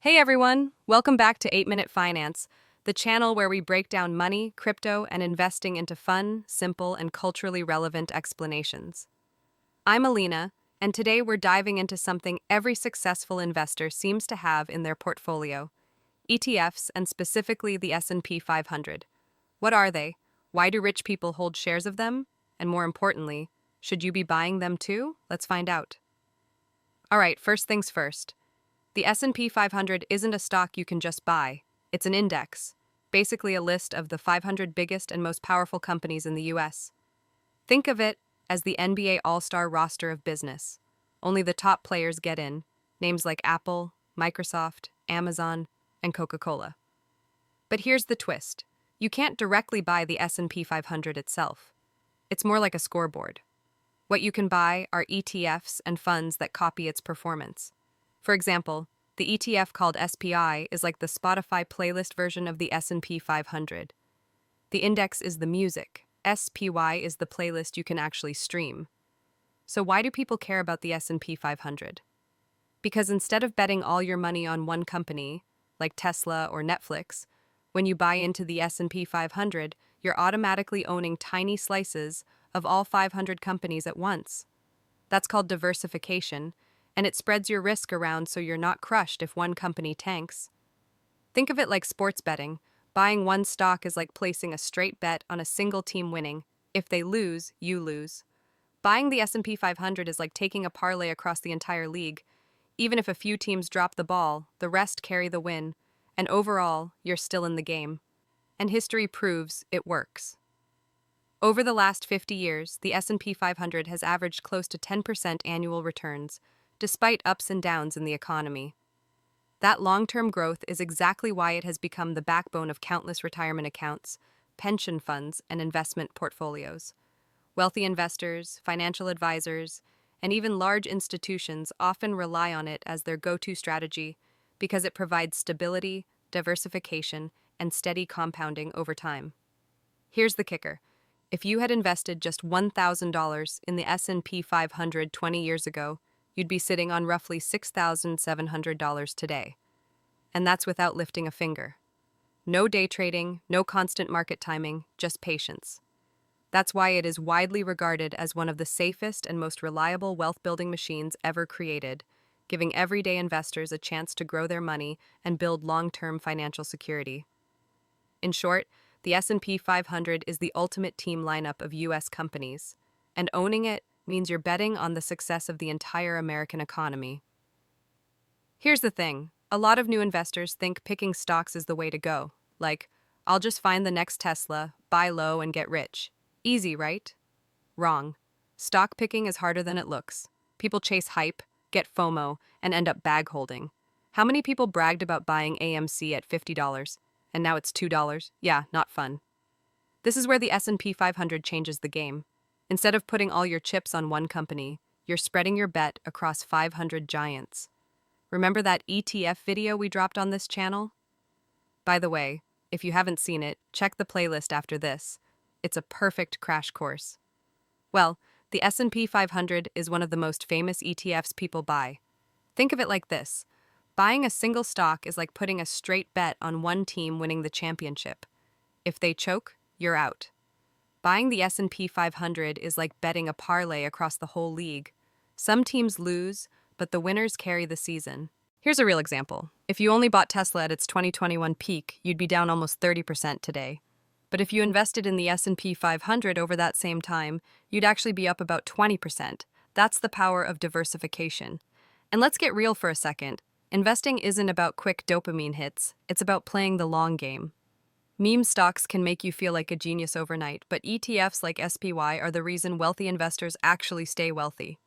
Hey everyone, welcome back to 8 Minute Finance, the channel where we break down money, crypto, and investing into fun, simple, and culturally relevant explanations. I'm Aleena, and today we're diving into something every successful investor seems to have in their portfolio: ETFs, and specifically the S&P 500. What are they? Why do rich people hold shares of them? And more importantly, should you be buying them too? Let's find out. All right, first things first. The S&P 500 isn't a stock you can just buy. It's an index, basically a list of the 500 biggest and most powerful companies in the US. Think of it as the NBA All-Star roster of business. Only the top players get in, names like Apple, Microsoft, Amazon, and Coca-Cola. But here's the twist. You can't directly buy the S&P 500 itself. It's more like a scoreboard. What you can buy are ETFs and funds that copy its performance. For example, the ETF called SPI is like the Spotify playlist version of the S&P 500. The index is the music. SPY is the playlist you can actually stream. So why do people care about the S&P 500? Because instead of betting all your money on one company, like Tesla or Netflix, when you buy into the S&P 500, you're automatically owning tiny slices of all 500 companies at once. That's called diversification, and it spreads your risk around so you're not crushed if one company tanks. Think of it like sports betting. Buying one stock is like placing a straight bet on a single team winning. If they lose, you lose. Buying the S&P 500 is like taking a parlay across the entire league. Even if a few teams drop the ball, the rest carry the win, and overall, you're still in the game. And history proves it works. Over the last 50 years, the S&P 500 has averaged close to 10% annual returns, despite ups and downs in the economy. That long-term growth is exactly why it has become the backbone of countless retirement accounts, pension funds, and investment portfolios. Wealthy investors, financial advisors, and even large institutions often rely on it as their go-to strategy because it provides stability, diversification, and steady compounding over time. Here's the kicker. If you had invested just $1,000 in the S&P 500 20 years ago, you'd be sitting on roughly $6,700 today. And that's without lifting a finger. No day trading, no constant market timing, just patience. That's why it is widely regarded as one of the safest and most reliable wealth-building machines ever created, giving everyday investors a chance to grow their money and build long-term financial security. In short, the S&P 500 is the ultimate team lineup of US companies, and owning it means you're betting on the success of the entire American economy. Here's the thing. A lot of new investors think picking stocks is the way to go. Like, I'll just find the next Tesla, buy low, and get rich. Easy, right? Wrong. Stock picking is harder than it looks. People chase hype, get FOMO, and end up bag holding. How many people bragged about buying AMC at $50, and now it's $2? Yeah, not fun. This is where the S&P 500 changes the game. Instead of putting all your chips on one company, you're spreading your bet across 500 giants. Remember that ETF video we dropped on this channel? By the way, if you haven't seen it, check the playlist after this. It's a perfect crash course. Well, the S&P 500 is one of the most famous ETFs people buy. Think of it like this. Buying a single stock is like putting a straight bet on one team winning the championship. If they choke, you're out. Buying the S&P 500 is like betting a parlay across the whole league. Some teams lose, but the winners carry the season. Here's a real example. If you only bought Tesla at its 2021 peak, you'd be down almost 30% today. But if you invested in the S&P 500 over that same time, you'd actually be up about 20%. That's the power of diversification. And let's get real for a second. Investing isn't about quick dopamine hits, it's about playing the long game. Meme stocks can make you feel like a genius overnight, but ETFs like SPY are the reason wealthy investors actually stay wealthy.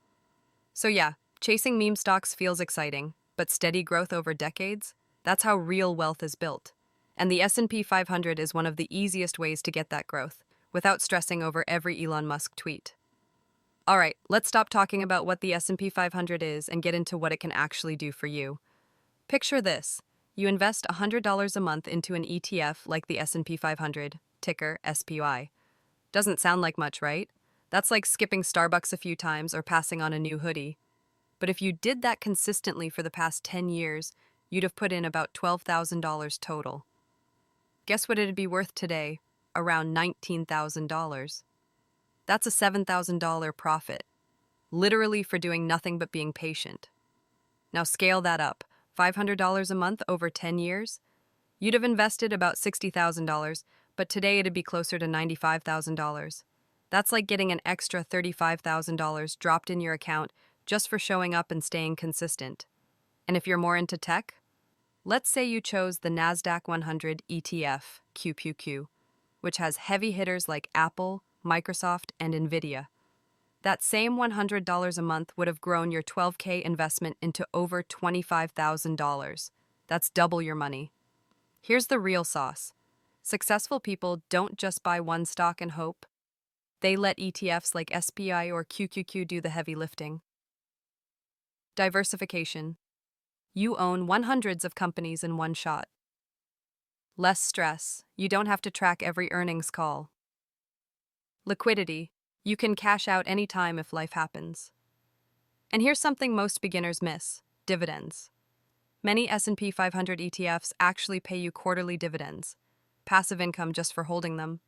So yeah, chasing meme stocks feels exciting, but steady growth over decades? That's how real wealth is built. And the S&P 500 is one of the easiest ways to get that growth, without stressing over every Elon Musk tweet. All right, let's stop talking about what the S&P 500 is and get into what it can actually do for you. Picture this. You invest $100 a month into an ETF like the S&P 500, ticker SPY. Doesn't sound like much, right? That's like skipping Starbucks a few times or passing on a new hoodie. But if you did that consistently for the past 10 years, you'd have put in about $12,000 total. Guess what it'd be worth today? Around $19,000. That's a $7,000 profit, literally for doing nothing but being patient. Now scale that up, $500 a month over 10 years? You'd have invested about $60,000, but today it'd be closer to $95,000. That's like getting an extra $35,000 dropped in your account just for showing up and staying consistent. And if you're more into tech, let's say you chose the NASDAQ 100 ETF, QQQ, which has heavy hitters like Apple, Microsoft, and Nvidia. That same $100 a month would have grown your 12K investment into over $25,000. That's double your money. Here's the real sauce. Successful people don't just buy one stock and hope. They let ETFs like SPI or QQQ do the heavy lifting. Diversification. You own hundreds of companies in one shot. Less stress. You don't have to track every earnings call. Liquidity. You can cash out anytime if life happens. And here's something most beginners miss: dividends. Many S&P 500 ETFs actually pay you quarterly dividends, passive income just for holding them.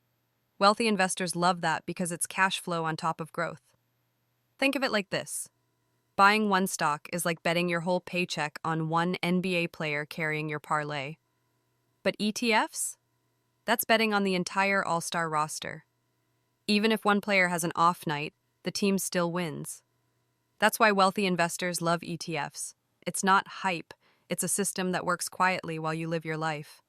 Wealthy investors love that because it's cash flow on top of growth. Think of it like this. Buying one stock is like betting your whole paycheck on one NBA player carrying your parlay. But ETFs? That's betting on the entire all-star roster. Even if one player has an off night, the team still wins. That's why wealthy investors love ETFs. It's not hype, it's a system that works quietly while you live your life.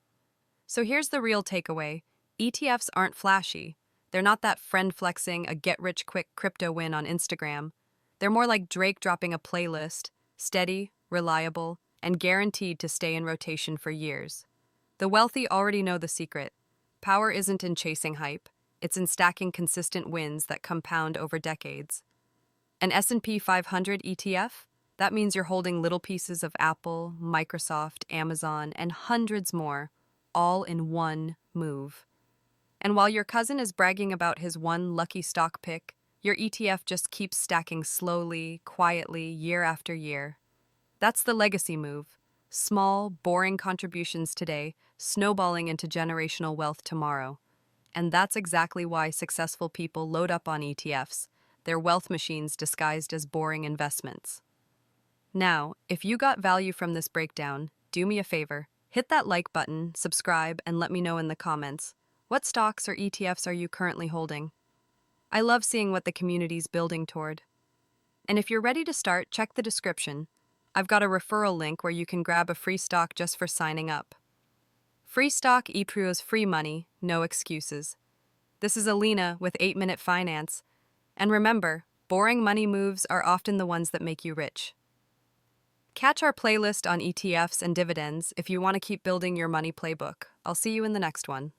So here's the real takeaway. ETFs aren't flashy. They're not that friend flexing a get-rich-quick crypto win on Instagram. They're more like Drake dropping a playlist, steady, reliable, and guaranteed to stay in rotation for years. The wealthy already know the secret. Power isn't in chasing hype. It's in stacking consistent wins that compound over decades. An S&P 500 ETF? That means you're holding little pieces of Apple, Microsoft, Amazon, and hundreds more, all in one move. And while your cousin is bragging about his one lucky stock pick, your ETF just keeps stacking slowly, quietly, year after year. That's the legacy move. Small, boring contributions today, snowballing into generational wealth tomorrow. And that's exactly why successful people load up on ETFs, their wealth machines disguised as boring investments. Now, if you got value from this breakdown, do me a favor. Hit that like button, subscribe, and let me know in the comments. What stocks or ETFs are you currently holding? I love seeing what the community's building toward. And if you're ready to start, check the description. I've got a referral link where you can grab a free stock just for signing up. Free stock equals free money, no excuses. This is Aleena with 8-Minute Finance. And remember, boring money moves are often the ones that make you rich. Catch our playlist on ETFs and dividends if you want to keep building your money playbook. I'll see you in the next one.